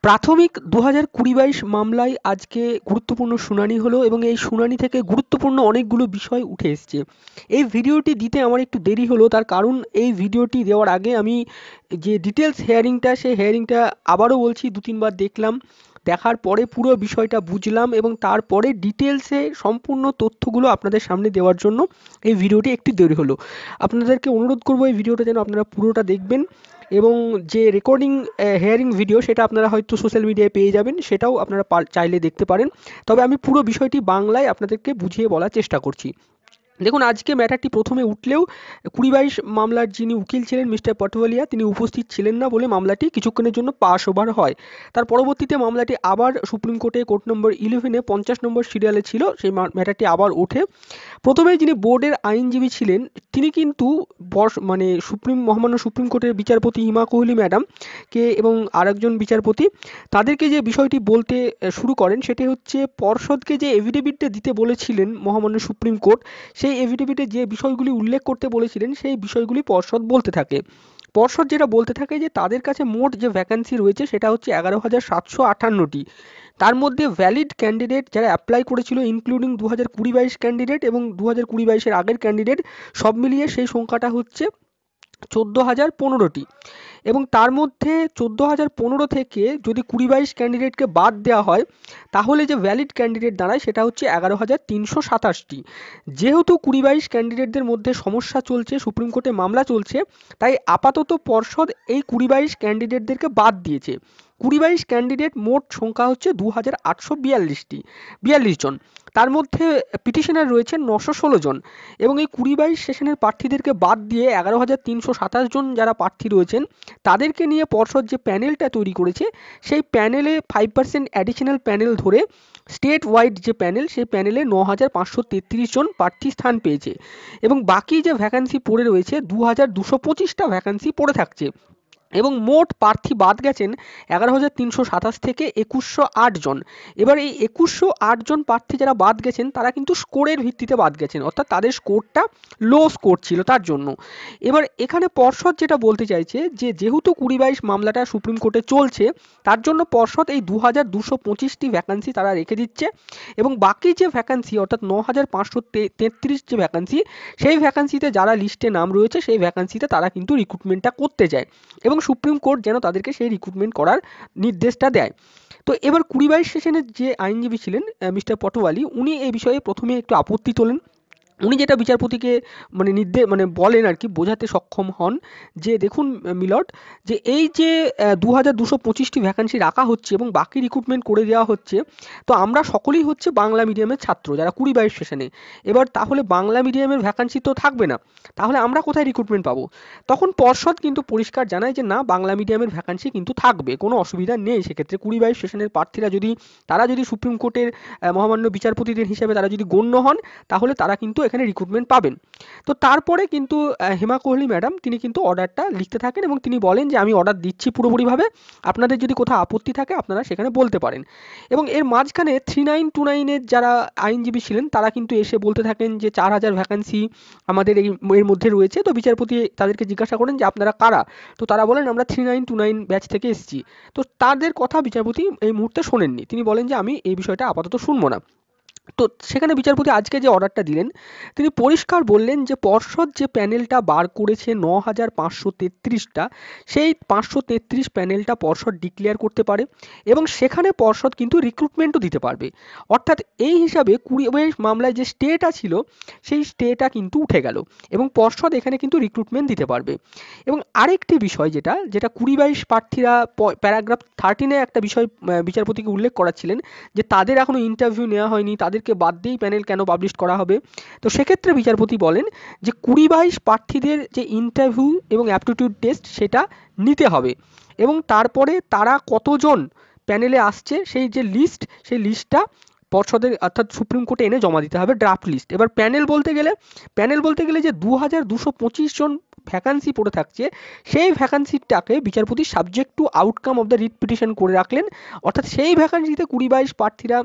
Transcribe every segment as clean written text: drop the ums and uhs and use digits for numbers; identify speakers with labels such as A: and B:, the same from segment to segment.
A: প্রাথমিক ২০২০-২২ মামলায় আজকে গুরুত্বপূর্ণ শুনানি হলো এবং এই শুনানি থেকে গুরুত্বপূর্ণ অনেকগুলো বিষয় উঠে এসছে। এই ভিডিওটি দিতে আমার একটু দেরি হলো, তার কারণ এই ভিডিওটি দেওয়ার আগে আমি যে ডিটেলস হেয়ারিংটা, সেই হেয়ারিংটা আবারও বলছি ২-৩ বার দেখলাম। দেখার পরে পুরো বিষয়টা বুঝলাম এবং তারপরে ডিটেলসে সম্পূর্ণ তথ্যগুলো আপনাদের সামনে দেওয়ার জন্য এই ভিডিওটি একটু দেরি হলো। আপনাদেরকে অনুরোধ করব এই ভিডিওটা যেন আপনারা পুরোটা দেখবেন এবং যে রেকর্ডিং হেয়ারিং ভিডিও সেটা আপনারা হয়তো সোশ্যাল মিডিয়ায় পেয়ে যাবেন, সেটাও আপনারা চাইলে দেখতে পারেন। তবে আমি পুরো বিষয়টি বাংলায় আপনাদেরকে বুঝিয়ে বলার চেষ্টা করছি। দেখুন, আজকে ম্যাটারটি প্রথমে উঠলেও ২০-২২ মামলার যিনি উকিল ছিলেন মিস্টার পটোয়ালিয়া, তিনি উপস্থিত ছিলেন না বলে মামলাটি কিছুক্ষণের জন্য পাস ওভার হয়। তার পরবর্তীতে মামলাটি আবার সুপ্রিম কোর্টে কোর্ট নম্বর 11-এ 50 নম্বর সিরিয়ালে ছিল, সেই ম্যাটারটি আবার ওঠে। প্রথমেই যিনি বোর্ডের আইনজীবী ছিলেন তিনি কিন্তু মহামান্য সুপ্রিম কোর্টের বিচারপতি হিমা কোহলি ম্যাডাম কে এবং আরেকজন বিচারপতি তাদেরকে যে বিষয়টি বলতে শুরু করেন সেটি হচ্ছে, পর্ষদকে যে এফিডেভিটটা দিতে বলেছিলেন মহামান্য সুপ্রিম কোর্ট, সেই এফিডেভিটে যে বিষয়গুলি উল্লেখ করতে বলেছিলেন সেই বিষয়গুলি পর্ষদ বলতে থাকে। পর্ষদ যেটা বলতে থাকে যে তাদের কাছে মোট যে ভ্যাকান্সি রয়েছে সেটা হচ্ছে 11,758টি। তার মধ্যে ভ্যালিড ক্যান্ডিডেট যারা অ্যাপ্লাই করেছিল ইনক্লুডিং 2020-22 ক্যান্ডিডেট এবং 2020-22-এর আগের ক্যান্ডিডেট, সব মিলিয়ে সেই সংখ্যাটা হচ্ছে 14,015টি। এবং তার মধ্যে 14,015 থেকে যদি 20-22 ক্যান্ডিডেটকে বাদ দেওয়া হয় তাহলে যে ভ্যালিড ক্যান্ডিডেট দাঁড়ায় সেটা হচ্ছে 11,327টি। যেহেতু 20-22 ক্যান্ডিডেটদের মধ্যে সমস্যা চলছে, সুপ্রিম কোর্টে মামলা চলছে, তাই আপাতত পর্ষদ এই 20-22 ক্যান্ডিডেটদেরকে বাদ দিয়েছে। 20-22 ক্যান্ডিডেট মোট সংখ্যা হচ্ছে 2,842 জন। তার মধ্যে পিটিশনার রয়েছে 916 জন এবং এই 20-22 সেশনের প্রার্থীদেরকে বাদ দিয়ে 11,327 জন যারা প্রার্থী রয়েছেন তাদেরকে নিয়ে পর্ষদ যে প্যানেলটা তৈরি করেছে, সেই প্যানেলে 5% অ্যাডিশনাল প্যানেল ধরে স্টেট ওয়াইড যে প্যানেল, সেই প্যানেলে 9,533 জন প্রার্থী স্থান পেয়েছে এবং বাকি যে ভ্যাকান্সি পড়ে রয়েছে 2,225টা ভ্যাকান্সি পড়ে থাকছে এবং মোট প্রার্থী বাদ গেছেন 11,327 থেকে 2,108 জন। এবার এই 2,108 জন প্রার্থী যারা বাদ গেছেন তারা কিন্তু স্কোরের ভিত্তিতে বাদ গেছেন, অর্থাৎ তাদের স্কোরটা লো স্কোর ছিল তার জন্য। এবার এখানে পর্ষদ যেটা বলতে চাইছে যে যেহেতু 20-22 মামলাটা সুপ্রিম কোর্টে চলছে, তার জন্য পর্ষদ এই 2,225টি ভ্যাকান্সি তারা রেখে দিচ্ছে এবং বাকি যে ভ্যাকান্সি অর্থাৎ 9,533 যে ভ্যাকান্সি, সেই ভ্যাকান্সিতে যারা লিস্টে নাম রয়েছে সেই ভ্যাকান্সিতে তারা কিন্তু রিক্রুটমেন্টটা করতে যায় এবং সুপ্রিম কোর্ট যেন তাদেরকে সেই রিক্রুটমেন্ট করার নির্দেশটা দেয়। তো এবার 20-22 সেশনের যে আইনজীবী ছিলেন মিস্টার পটোয়ালি, উনি এই বিষয়ে প্রথমে একটু আপত্তি তোলেন। উনি যেটা বিচারপতিকে বলেন আর কি, বোঝাতে সক্ষম হন যে দেখুন মিলর্ড, যে এই যে 2,225টি ভ্যাকান্সি রাখা হচ্ছে এবং বাকি রিক্রুটমেন্ট করে দেওয়া হচ্ছে, তো আমরা সকলেই হচ্ছে বাংলা মিডিয়ামের ছাত্র যারা 20-22 সেশনে। এবার তাহলে বাংলা মিডিয়ামের ভ্যাকান্সি তো থাকবে না, তাহলে আমরা কোথায় রিক্রুটমেন্ট পাবো? তখন পর্ষদ কিন্তু পরিষ্কার জানায় যে না, বাংলা মিডিয়ামের ভ্যাকান্সি কিন্তু থাকবে, কোনো অসুবিধা নেই। সেক্ষেত্রে 20-22 সেশনের প্রার্থীরা যদি সুপ্রিম কোর্টের মহামান্য বিচারপতিদের হিসেবে তারা যদি গণ্য হন, তাহলে তারা কিন্তু এখানে রিক্রুটমেন্ট পাবেন। তো তারপরে কিন্তু হেমা কোহলি ম্যাডাম তিনি কিন্তু অর্ডারটা লিখতে থাকেন এবং তিনি বলেন যে আমি অর্ডার দিচ্ছি পুরোপুরিভাবে, আপনাদের যদি কোথাও আপত্তি থাকে আপনারা সেখানে বলতে পারেন। এবং এর মাঝখানে 3929-এর যারা আইনজীবী ছিলেন তারা কিন্তু এসে বলতে থাকেন যে 4,000 ভ্যাকান্সি আমাদের এর মধ্যে রয়েছে। তো বিচারপতি তাদেরকে জিজ্ঞাসা করেন যে আপনারা কারা? তো তারা বলেন আমরা 3929 ব্যাচ থেকে এসেছি। তো তাদের কথা বিচারপতি এই মুহূর্তে শোনেননি, তিনি বলেন যে আমি এই বিষয়টা আপাতত শুনবো না। তো সেখানে বিচারপতি আজকে যে অর্ডারটা দিলেন, তিনি পরিষ্কার বললেন যে পর্ষদ যে প্যানেলটা বার করেছে 9,533টা, সেই 533 প্যানেলটা পর্ষদ ডিক্লেয়ার করতে পারে এবং সেখানে পর্ষদ কিন্তু রিক্রুটমেন্টও দিতে পারবে। অর্থাৎ এই হিসাবে 20-22 মামলায় যে স্টেটা ছিল সেই স্টেটা কিন্তু উঠে গেল এবং পর্ষদ এখানে কিন্তু রিক্রুটমেন্ট দিতে পারবে। এবং আরেকটি বিষয় যেটা 20-22 প্রার্থীরা প্যারাগ্রাফ 13-এ একটা বিষয় বিচারপতিকে উল্লেখ করাচ্ছিলেন যে তাদের এখনো ইন্টারভিউ নেওয়া হয়নি, তাদেরকে বাদ দিয়েই প্যানেল কেন পাবলিশ করা হবে? তো সেক্ষেত্রে বিচারপতি বলেন যে 20-22 প্রার্থীদের যে ইন্টারভিউ এবং অ্যাপটিটিউড টেস্ট সেটা নিতে হবে এবং তারপরে তারা কতজন প্যানেলে আসছে সেই যে লিস্ট, সেই লিস্টটা পর্ষদের অর্থাৎ সুপ্রিম কোর্টে এনে জমা দিতে হবে, ড্রাফট লিস্ট। এবার প্যানেল বলতে গেলে যে 2,225 জন ভ্যাকান্সি পড়ে থাকছে, সেই ভ্যাকান্সিটাকে বিচারপতি subject to outcome of the writ petition করে রাখলেন। অর্থাৎ সেই ভ্যাকান্সিতে 20-22 প্রার্থীরা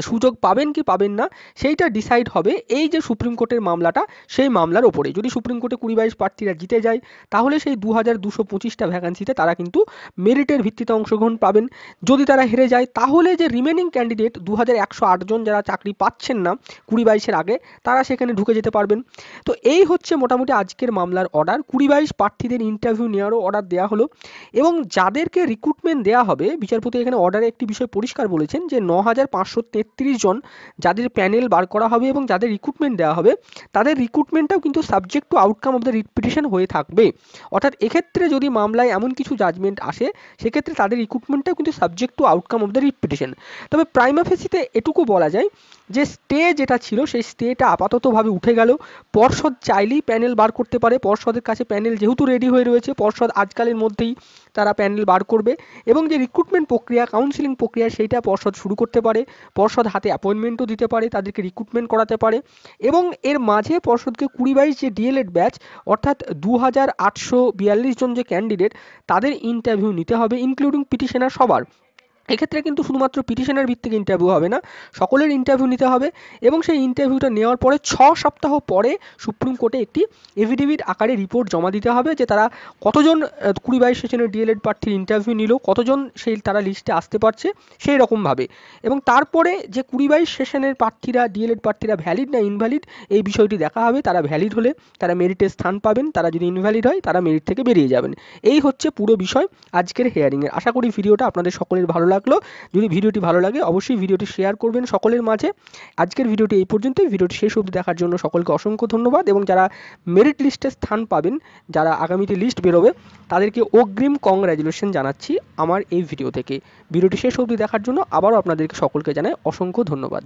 A: সুযোগ পাবেন কি পাবেন না সেইটা ডিসাইড হবে এই যে সুপ্রিম কোর্টের মামলাটা, সেই মামলার ওপরে। যদি সুপ্রিম কোর্টে 20-22 প্রার্থীরা জিতে যায় তাহলে সেই 2225টা ভ্যাকান্সিতে তারা কিন্তু মেরিটের ভিত্তিতে অংশগ্রহণ পাবেন। যদি তারা হেরে যায় তাহলে যে রিমেনিং ক্যান্ডিডেট 2108 জন যারা চাকরি পাচ্ছেন না 20-22-এর আগে, তারা সেখানে ঢুকে যেতে পারবেন। তো এই হচ্ছে মোটামুটি আজকের মামলার অর্ডার। 20-22 প্রার্থীদের ইন্টারভিউ নেওয়ারও অর্ডার দেওয়া হলো, এবং যাদেরকে রিক্রুটমেন্ট দেওয়া হবে, বিচারপতি এখানে অর্ডারে একটি বিষয় পরিষ্কার বলেছেন যে 9533 জন যাদের প্যানেল বার করা হবে এবং যাদের রিক্রুটমেন্ট দেওয়া হবে, তাদের রিক্রুটমেন্টটাও কিন্তু subject to outcome of the writ petition হয়ে থাকবে। অর্থাৎ এক্ষেত্রে যদি মামলায় এমন কিছু জাজমেন্ট আসে, সেক্ষেত্রে তাদের রিক্রুটমেন্টটাও কিন্তু subject to outcome of the writ petition. তবে প্রাইমা ফেসিতে এটুকু বলা যায় যে স্টে যেটা ছিল সেই স্টেটা আপাততভাবে উঠে গেল। পর্ষদ চাইলেই প্যানেল বার করতে পারে, পর্ষদের কাছে প্যানেল যেহেতু রেডি হয়ে রয়েছে, পর্ষদ আজকালের মধ্যেই তারা প্যানেল বার করবে, এবং যে রিক্রুটমেন্ট প্রক্রিয়া, কাউন্সিলিং প্রক্রিয়া, সেইটা পর্ষদ শুরু করতে পারে। পর্ষদ হাতে অ্যাপয়েন্টমেন্টও দিতে পারে, তাদেরকে রিক্রুটমেন্ট করাতে পারে, এবং এর মাঝে পর্ষদকে 20-22 যে ডিএলএড ব্যাচ, অর্থাৎ 2842 জন যে ক্যান্ডিডেট, তাদের ইন্টারভিউ নিতে হবে, ইনক্লুডিং পিটিশনার সবার। এক্ষেত্রে কিন্তু শুধুমাত্র পিটিশনের ভিত্তিক ইন্টারভিউ হবে না, সকলের ইন্টারভিউ নিতে হবে, এবং সেই ইন্টারভিউটা নেওয়ার পরে 6 সপ্তাহ পরে সুপ্রিম কোর্টে একটি এফিডেভিট আকারে রিপোর্ট জমা দিতে হবে যে তারা কতজন 20-22 সেশনের ডিএলএড প্রার্থীর ইন্টারভিউ নিল, কতজন সেই তারা লিস্টে আসতে পারছে সেই রকমভাবে। এবং তারপরে যে 20-22 সেশনের প্রার্থীরা, ডিএলএড প্রার্থীরা ভ্যালিড না ইনভ্যালিড এই বিষয়টি দেখা হবে। তারা ভ্যালিড হলে তারা মেরিটে স্থান পাবেন, তারা যদি ইনভ্যালিড হয় তারা মেরিট থেকে বেরিয়ে যাবেন। এই হচ্ছে পুরো বিষয় আজকের হিয়ারিংয়ের। আশা করি ভিডিওটা আপনাদের সকলের ভালো লাগলো। যদি ভিডিওটি ভালো লাগে অবশ্যই ভিডিওটি শেয়ার করবেন সকলের মাঝে। আজকের ভিডিওটি এই পর্যন্তই। ভিডিওটি শেষ অবধি দেখার জন্য সকলকে অসংখ্য ধন্যবাদ, এবং যারা মেরিট লিস্টে স্থান পাবেন, যারা আগামীতে লিস্ট বেরোবে, তাদেরকে অগ্রিম কংগ্র্যাচুলেশন জানাচ্ছি আমার এই ভিডিও থেকে। ভিডিওটি শেষ অবধি দেখার জন্য আবারও আপনাদেরকে সকলকে জানাই অসংখ্য ধন্যবাদ।